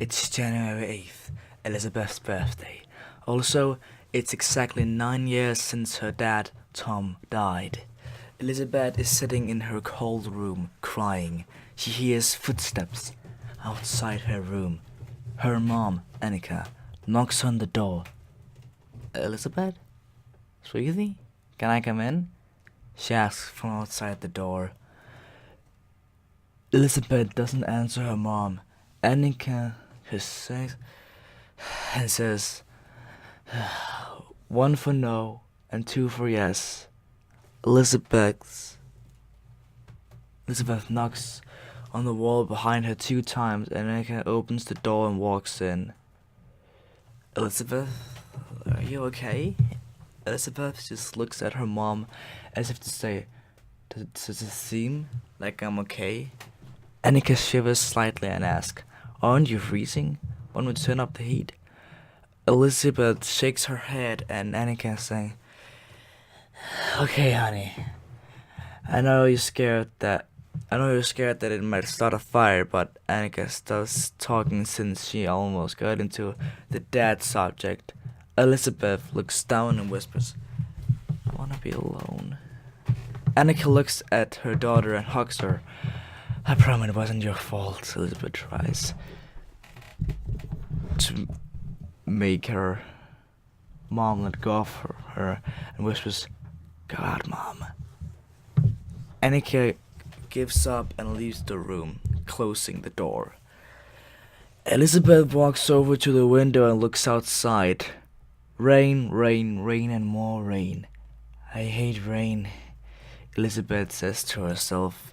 It's January 8th, Elizabeth's birthday. Also, it's exactly 9 years since her dad, Tom, died. Elizabeth is sitting in her cold room, crying. She hears footsteps outside her room. Her mom, Annika, knocks on the door. Elizabeth? Sweetie? Can I come in? She asks from outside the door. Elizabeth doesn't answer her mom. Annika says and says, one for no and two for yes. Elizabeth knocks on the wall behind her 2 times, and Annika opens the door and walks in. Elizabeth, are you okay? Elizabeth just looks at her mom as if to say, does it seem like I'm okay? Annika shivers slightly and asks, aren't you freezing? Why don't we turn up the heat? Elizabeth shakes her head, and Annika saying, okay, honey. I know you're scared that it might start a fire, but Annika starts talking since she almost got into the dad subject. Elizabeth looks down and whispers, I wanna be alone. Annika looks at her daughter and hugs her. I promise it wasn't your fault, Elizabeth tries to make her mom let go of her and whispers, go out, Mom. Annika gives up and leaves the room, closing the door. Elizabeth walks over to the window and looks outside. Rain, rain, rain and more rain. I hate rain, Elizabeth says to herself.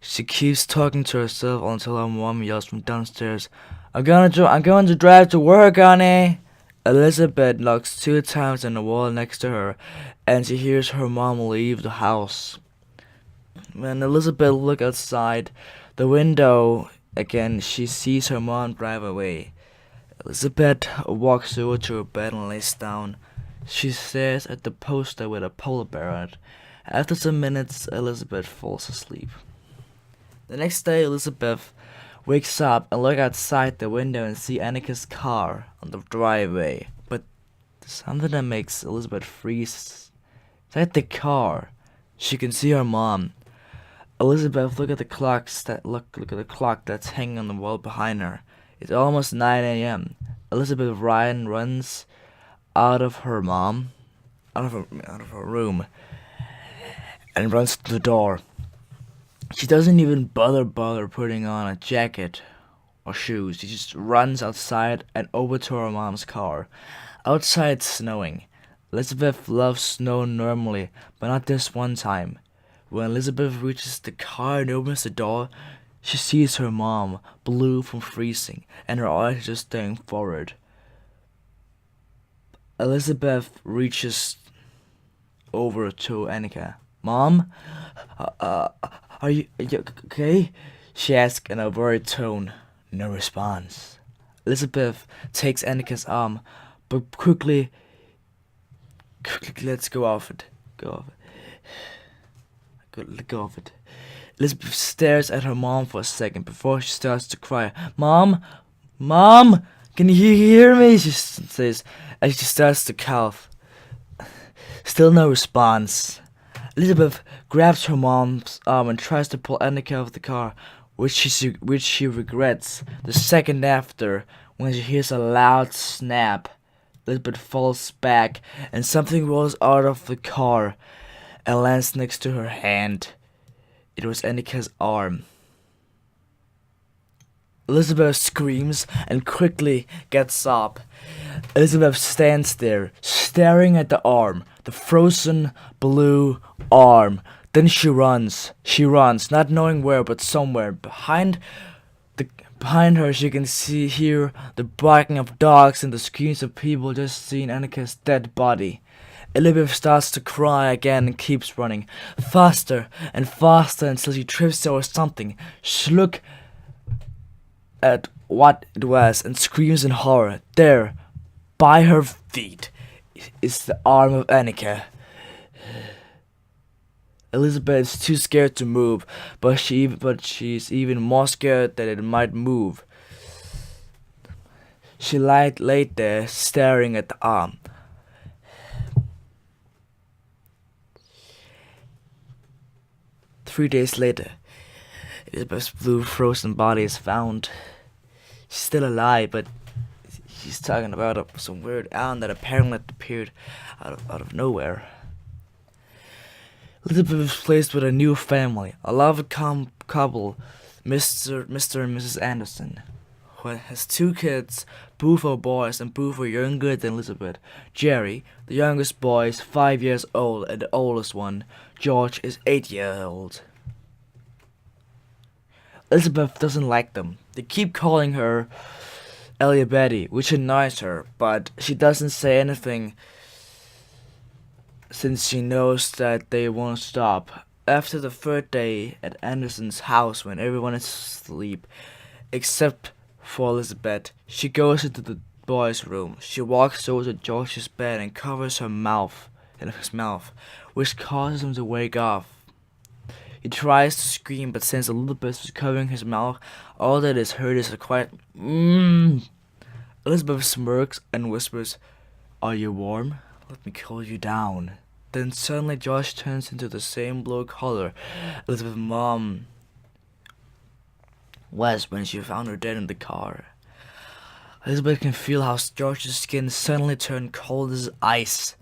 She keeps talking to herself until her mom yells from downstairs, I'm going to drive to work, honey. Elizabeth knocks 2 times on the wall next to her, and she hears her mom leave the house. When Elizabeth looks outside the window again, she sees her mom drive away. Elizabeth walks over to her bed and lays down. She stares at the poster with a polar bear on it. After some minutes, Elizabeth falls asleep. The next day, Elizabeth wakes up and looks outside the window and sees Annika's car on the driveway. But something that makes Elizabeth freeze. Inside the car, she can see her mom. Elizabeth look at the clock that's hanging on the wall behind her. It's almost 9 a.m. Elizabeth Ryan runs out of her room, and runs to the door. She doesn't even bother putting on a jacket or shoes. She just runs outside and over to her mom's car. Outside it's snowing. Elizabeth loves snow normally, but not this one time. When Elizabeth reaches the car and opens the door, she sees her mom, blue from freezing, and her eyes are just staring forward. Elizabeth reaches over to Annika. Mom? Are you okay? She asks in a worried tone. No response. Elizabeth takes Annika's arm, but quickly lets go of it. Let go of it. Elizabeth stares at her mom for a second before she starts to cry. Mom? Mom? Can you hear me? She says as she starts to cough. Still no response. Elizabeth grabs her mom's arm and tries to pull Annika out of the car, which she regrets the second after when she hears a loud snap. Elizabeth falls back and something rolls out of the car and lands next to her hand. It was Annika's arm. Elizabeth screams and quickly gets up. Elizabeth stands there, staring at the arm, the frozen blue arm. Then she runs, not knowing where, but somewhere. Behind her, she can hear the barking of dogs and the screams of people just seeing Annika's dead body. Elizabeth starts to cry again and keeps running, faster and faster until she trips over something. She looks at what it was and screams in horror. There, by her feet, is the arm of Annika. Elizabeth is too scared to move, but she's even more scared that it might move. She laid there, staring at the arm. 3 days later, Elizabeth's blue frozen body is found. She's still alive, but she's talking about some weird alien that apparently appeared out of nowhere. Elizabeth was placed with a new family, a loving couple, Mr. and Mrs. Anderson, who has 2 kids. Both are boys and both are younger than Elizabeth. Jerry, the youngest boy, is 5 years old, and the oldest one, George, is 8 years old. Elizabeth doesn't like them. They keep calling her Ellie Betty, which annoys her, but she doesn't say anything since she knows that they won't stop. After the 3rd day at Anderson's house, when everyone is asleep, except for Elizabeth, she goes into the boy's room. She walks over to George's bed and covers his mouth, which causes him to wake up. He tries to scream, but since Elizabeth is covering his mouth, all that is heard is a quiet Elizabeth smirks and whispers, "Are you warm? Let me cool you down." Then suddenly George turns into the same blue color Elizabeth's mom was when she found her dead in the car. Elizabeth can feel how George's skin suddenly turned cold as ice,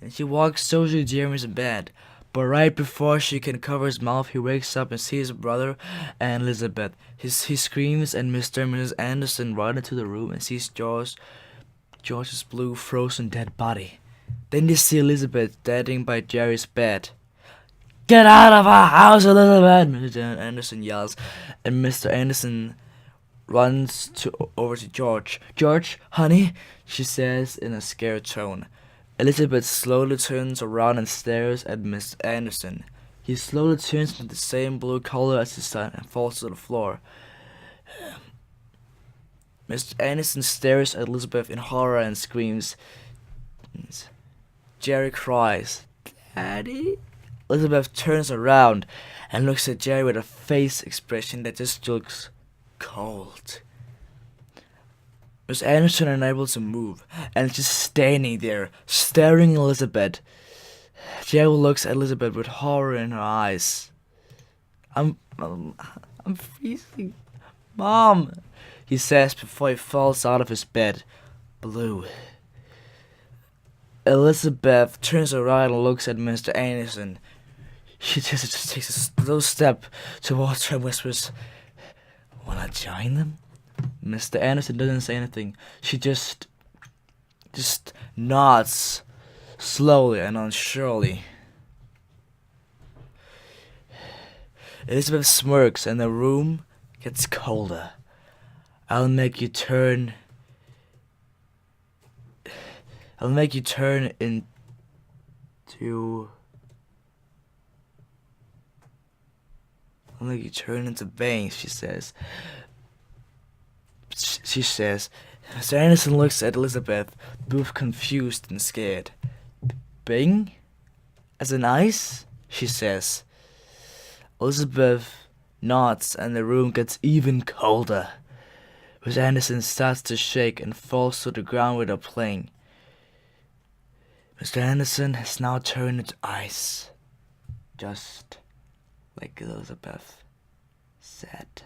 and she walks over to Jeremy's bed. But right before she can cover his mouth, he wakes up and sees his brother and Elizabeth. He screams, and Mr. and Mrs. Anderson run into the room and sees George's blue frozen dead body. Then they see Elizabeth standing by Jerry's bed. "Get out of our house, Elizabeth!" Mr. Anderson yells, and Mr. Anderson runs over to George. "George, honey," she says in a scared tone. Elizabeth slowly turns around and stares at Mr. Anderson. He slowly turns into the same blue color as his son and falls to the floor. Mr. Anderson stares at Elizabeth in horror and screams. Jerry cries, "Daddy?" Elizabeth turns around and looks at Jerry with a face expression that just looks cold. Miss Anderson is unable to move, and just standing there, staring at Elizabeth. Jerry looks at Elizabeth with horror in her eyes. I'm freezing. "Mom," he says before he falls out of his bed. Blue. Elizabeth turns around and looks at Mr. Anderson. She just takes a slow step towards her and whispers, "Wanna join them?" Mr. Anderson doesn't say anything. She just nods slowly and unsurely. Elizabeth smirks and the room gets colder. I'll make you turn into bangs, she says. Mr. Anderson looks at Elizabeth, both confused and scared. "Bang? As in ice?" she says. Elizabeth nods and the room gets even colder. Mr. Anderson starts to shake and falls to the ground with a plane. Mr. Anderson has now turned into ice, just like Elizabeth said.